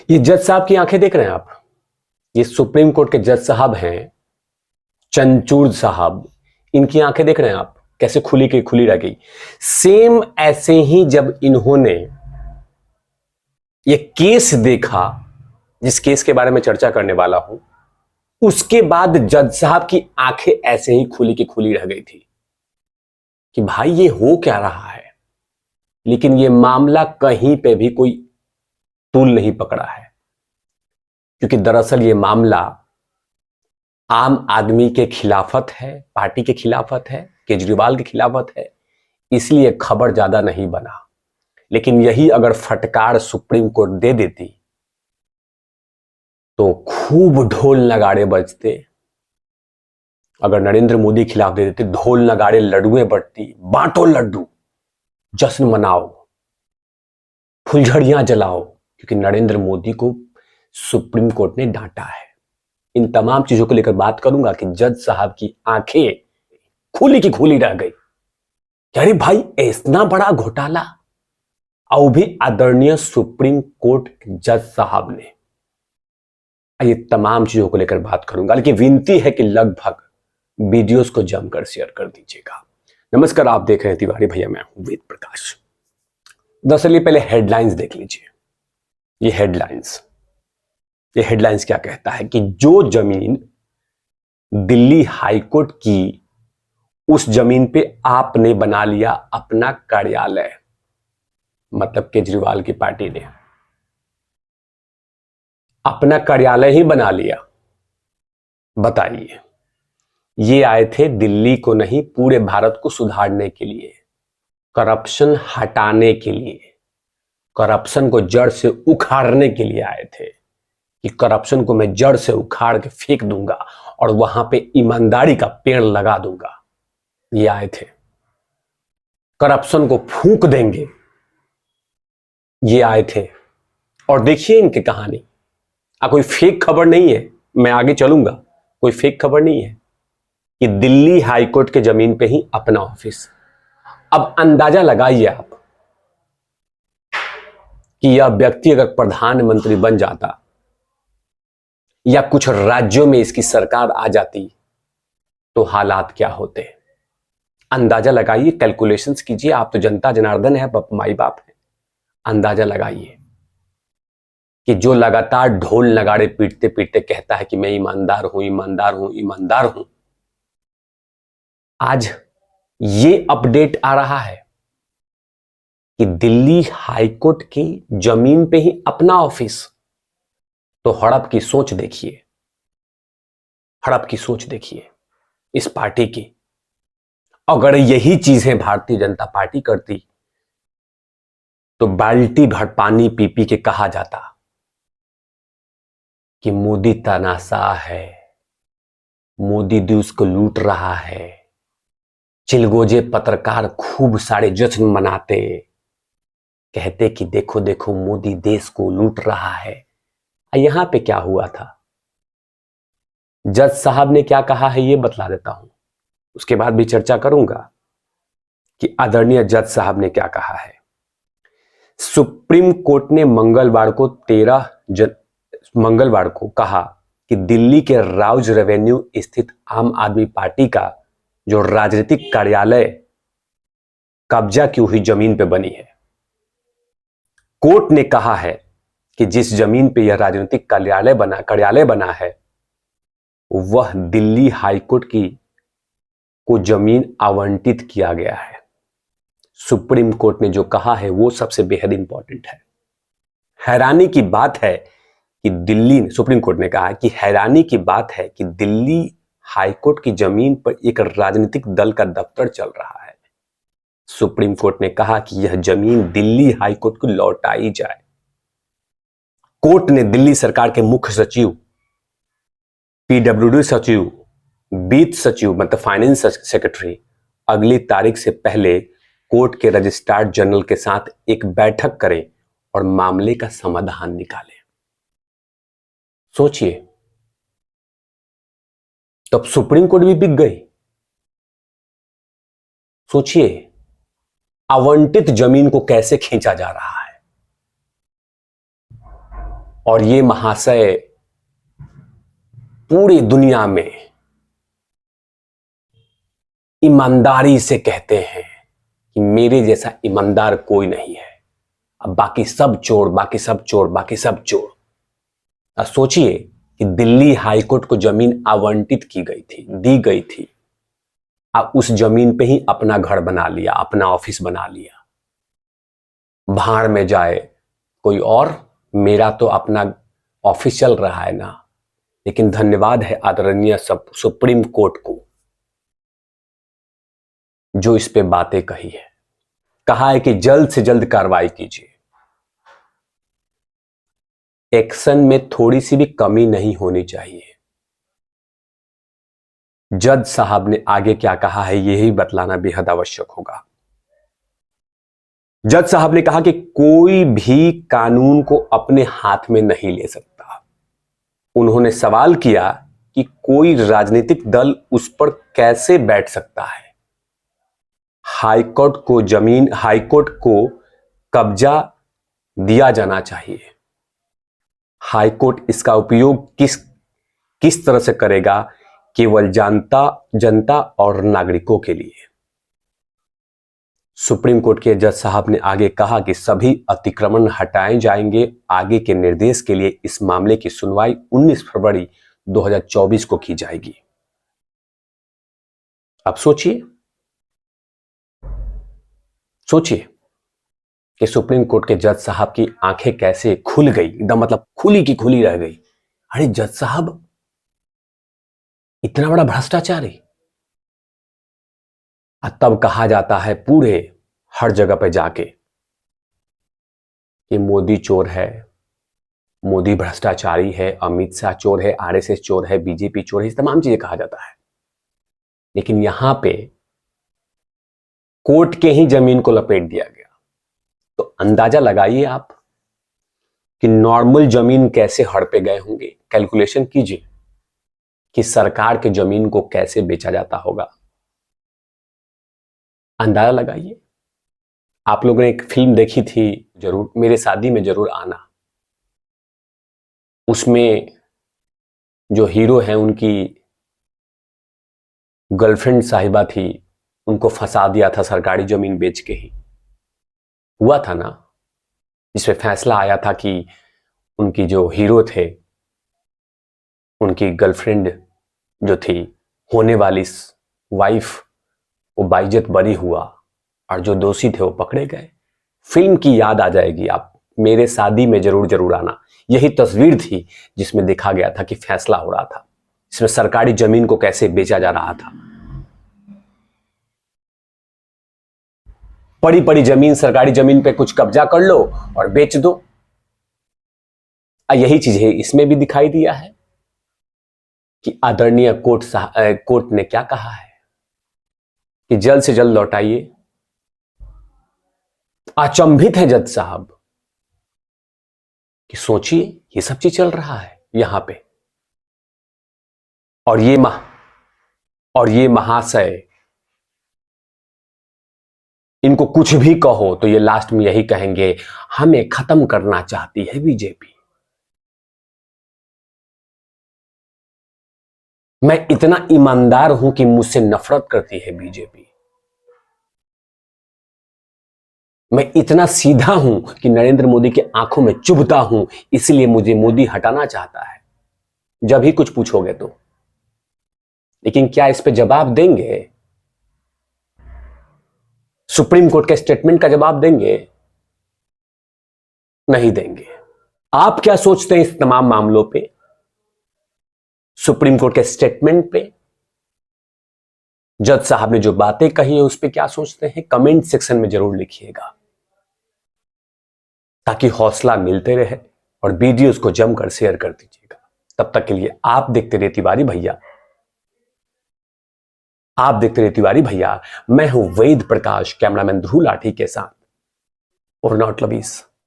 ये जज साहब की आंखें देख रहे हैं आप। ये सुप्रीम कोर्ट के जज साहब हैं, चंचूर साहब। इनकी आंखें देख रहे हैं आप, कैसे खुली की खुली रह गई। सेम ऐसे ही जब इन्होंने ये केस देखा, जिस केस के बारे में चर्चा करने वाला हूं, उसके बाद जज साहब की आंखें ऐसे ही खुली की खुली रह गई थी कि भाई ये हो क्या रहा है। लेकिन ये मामला कहीं पे भी कोई तूल नहीं पकड़ा है, क्योंकि दरअसल ये मामला आम आदमी के खिलाफत है, पार्टी के खिलाफत है, केजरीवाल के खिलाफत है, इसलिए खबर ज्यादा नहीं बना। लेकिन यही अगर फटकार सुप्रीम कोर्ट दे देती तो खूब ढोल नगाड़े बजते। अगर नरेंद्र मोदी खिलाफ दे देते, ढोल नगाड़े लड्डुएं बटती, बांटो लड्डू, जश्न मनाओ, फुलझड़ियां जलाओ, क्योंकि नरेंद्र मोदी को सुप्रीम कोर्ट ने डांटा है। इन तमाम चीजों को लेकर बात करूंगा कि जज साहब की आंखें खुली की खुली रह गई। अरे भाई, इतना बड़ा घोटाला, और भी आदरणीय सुप्रीम कोर्ट जज साहब ने। ये तमाम चीजों को लेकर बात करूंगा, लेकिन विनती है कि लगभग वीडियोस को जमकर शेयर कर दीजिएगा। नमस्कार, आप देख रहे हैं तिवारी भैया, मैं हूं वेद प्रकाश। दरअसल ये पहले हेडलाइंस देख लीजिए। ये हेडलाइंस क्या कहता है कि जो जमीन दिल्ली हाईकोर्ट की, उस जमीन पे आपने बना लिया अपना कार्यालय। मतलब केजरीवाल की पार्टी ने अपना कार्यालय ही बना लिया। बताइए, ये आए थे दिल्ली को नहीं, पूरे भारत को सुधारने के लिए, करप्शन हटाने के लिए, करप्शन को जड़ से उखाड़ने के लिए आए थे कि करप्शन को मैं जड़ से उखाड़ के फेंक दूंगा और वहां पे ईमानदारी का पेड़ लगा दूंगा। ये आए थे, करप्शन को फूंक देंगे, ये आए थे। और देखिए इनकी कहानी, कोई फेक खबर नहीं है, मैं आगे चलूंगा, कोई फेक खबर नहीं है कि दिल्ली हाईकोर्ट के जमीन पे ही अपना ऑफिस। अब अंदाजा लगाइए आप कि यह व्यक्ति अगर प्रधानमंत्री बन जाता या कुछ राज्यों में इसकी सरकार आ जाती तो हालात क्या होते। अंदाजा लगाइए, कैलकुलेशंस कीजिए। आप तो जनता जनार्दन है, माई बाप है। अंदाजा लगाइए कि जो लगातार ढोल नगाड़े पीटते पीटते कहता है कि मैं ईमानदार हूं, ईमानदार हूं, ईमानदार हूं, आज ये अपडेट आ रहा है कि दिल्ली हाईकोर्ट की जमीन पे ही अपना ऑफिस। तो हड़प की सोच देखिए, हड़प की सोच देखिए इस पार्टी की। अगर यही चीजें भारतीय जनता पार्टी करती तो बाल्टी भर पानी पी पी के कहा जाता कि मोदी तानाशाह है, मोदी देश को लूट रहा है। चिलगोजे पत्रकार खूब सारे जश्न मनाते, कहते कि देखो देखो मोदी देश को लूट रहा है। यहां पे क्या हुआ था, जज साहब ने क्या कहा है ये बतला देता हूं, उसके बाद भी चर्चा करूंगा कि आदरणीय जज साहब ने क्या कहा है। सुप्रीम कोर्ट ने मंगलवार को कहा कि दिल्ली के राउज रेवेन्यू स्थित आम आदमी पार्टी का जो राजनीतिक कार्यालय कब्जा की हुई जमीन पे बनी है। कोर्ट ने कहा है कि जिस जमीन पे यह राजनीतिक कार्यालय बना है वह दिल्ली हाईकोर्ट की को जमीन आवंटित किया गया है। सुप्रीम कोर्ट ने जो कहा है वो सबसे बेहद इंपॉर्टेंट है। हैरानी की बात है कि सुप्रीम कोर्ट ने कहा कि हैरानी की बात है कि दिल्ली हाईकोर्ट की जमीन पर एक राजनीतिक दल का दफ्तर चल रहा है। सुप्रीम कोर्ट ने कहा कि यह जमीन दिल्ली हाईकोर्ट को लौटाई जाए। कोर्ट ने दिल्ली सरकार के मुख्य सचिव, पीडब्ल्यूडी सचिव, वित्त सचिव मतलब फाइनेंस सेक्रेटरी अगली तारीख से पहले कोर्ट के रजिस्ट्रार जनरल के साथ एक बैठक करें और मामले का समाधान निकालें। सोचिए, तब सुप्रीम कोर्ट भी बिक गई। सोचिए, आवंटित जमीन को कैसे खींचा जा रहा है। और ये महाशय पूरी दुनिया में ईमानदारी से कहते हैं कि मेरे जैसा ईमानदार कोई नहीं है। अब बाकी सब चोर, बाकी सब चोर, बाकी सब चोर। अब सोचिए कि दिल्ली हाईकोर्ट को जमीन आवंटित की गई थी, दी गई थी। अब उस जमीन पे ही अपना घर बना लिया, अपना ऑफिस बना लिया। भाड़ में जाए कोई और, मेरा तो अपना ऑफिस चल रहा है ना। लेकिन धन्यवाद है आदरणीय सुप्रीम कोर्ट को जो इस पे बातें कही है। कहा है कि जल्द से जल्द कार्रवाई कीजिए। एक्शन में थोड़ी सी भी कमी नहीं होनी चाहिए। जज साहब ने आगे क्या कहा है यही बतलाना बेहद आवश्यक होगा। जज साहब ने कहा कि कोई भी कानून को अपने हाथ में नहीं ले सकता। उन्होंने सवाल किया कि कोई राजनीतिक दल उस पर कैसे बैठ सकता है। हाईकोर्ट को कब्जा दिया जाना चाहिए। हाईकोर्ट इसका उपयोग किस तरह से करेगा? केवल जनता और नागरिकों के लिए। सुप्रीम कोर्ट के जज साहब ने आगे कहा कि सभी अतिक्रमण हटाए जाएंगे। आगे के निर्देश के लिए इस मामले की सुनवाई 19 फरवरी 2024 को की जाएगी। अब सोचिए कि सुप्रीम कोर्ट के जज साहब की आंखें कैसे खुल गई, एकदम मतलब खुली की खुली रह गई। अरे जज साहब, इतना बड़ा भ्रष्टाचारी। तब कहा जाता है पूरे हर जगह पे जाके कि मोदी चोर है, मोदी भ्रष्टाचारी है, अमित शाह चोर है, आरएसएस चोर है, बीजेपी चोर है, इस तमाम चीजें कहा जाता है। लेकिन यहां पे कोर्ट के ही जमीन को लपेट दिया गया। तो अंदाजा लगाइए आप कि नॉर्मल जमीन कैसे हड़पे गए होंगे। कैलकुलेशन कीजिए कि सरकार के जमीन को कैसे बेचा जाता होगा। अंदाजा लगाइए। आप लोगों ने एक फिल्म देखी थी जरूर, मेरे शादी में जरूर आना। उसमें जो हीरो है उनकी गर्लफ्रेंड साहिबा थी, उनको फंसा दिया था सरकारी जमीन बेच के ही। हुआ था ना, जिसपे फैसला आया था कि उनकी जो हीरो थे, उनकी गर्लफ्रेंड जो थी, होने वाली वाइफ, वो बाइज्जत बरी हुआ और जो दोषी थे वो पकड़े गए। फिल्म की याद आ जाएगी आप, मेरे शादी में जरूर आना। यही तस्वीर थी जिसमें देखा गया था कि फैसला हो रहा था, इसमें सरकारी जमीन को कैसे बेचा जा रहा था। पड़ी जमीन, सरकारी जमीन पे कुछ कब्जा कर लो और बेच दो। यही चीज है इसमें भी दिखाई दिया है कि आदरणीय कोर्ट ने क्या कहा है कि जल्द से जल्द लौटाइए। अचंभित है जज साहब कि सोचिए ये सब चीज चल रहा है यहां पे। और ये महाशय, इनको कुछ भी कहो तो ये लास्ट में यही कहेंगे, हमें खत्म करना चाहती है बीजेपी। मैं इतना ईमानदार हूं कि मुझसे नफरत करती है बीजेपी। मैं इतना सीधा हूं कि नरेंद्र मोदी के आंखों में चुभता हूं, इसलिए मुझे मोदी हटाना चाहता है। जब ही कुछ पूछोगे तो, लेकिन क्या इस पे जवाब देंगे? सुप्रीम कोर्ट के स्टेटमेंट का जवाब देंगे? नहीं देंगे। आप क्या सोचते हैं इस तमाम मामलों पे, सुप्रीम कोर्ट के स्टेटमेंट पे, जज साहब ने जो बातें कही है उस पे क्या सोचते हैं? कमेंट सेक्शन में जरूर लिखिएगा ताकि हौसला मिलते रहे, और वीडियोस को जमकर शेयर कर दीजिएगा। तब तक के लिए आप देखते रहिए तिवारी भैया। मैं हूं वेद प्रकाश, कैमरामैन ध्रुव लाठी के साथ, और नॉट लवीज।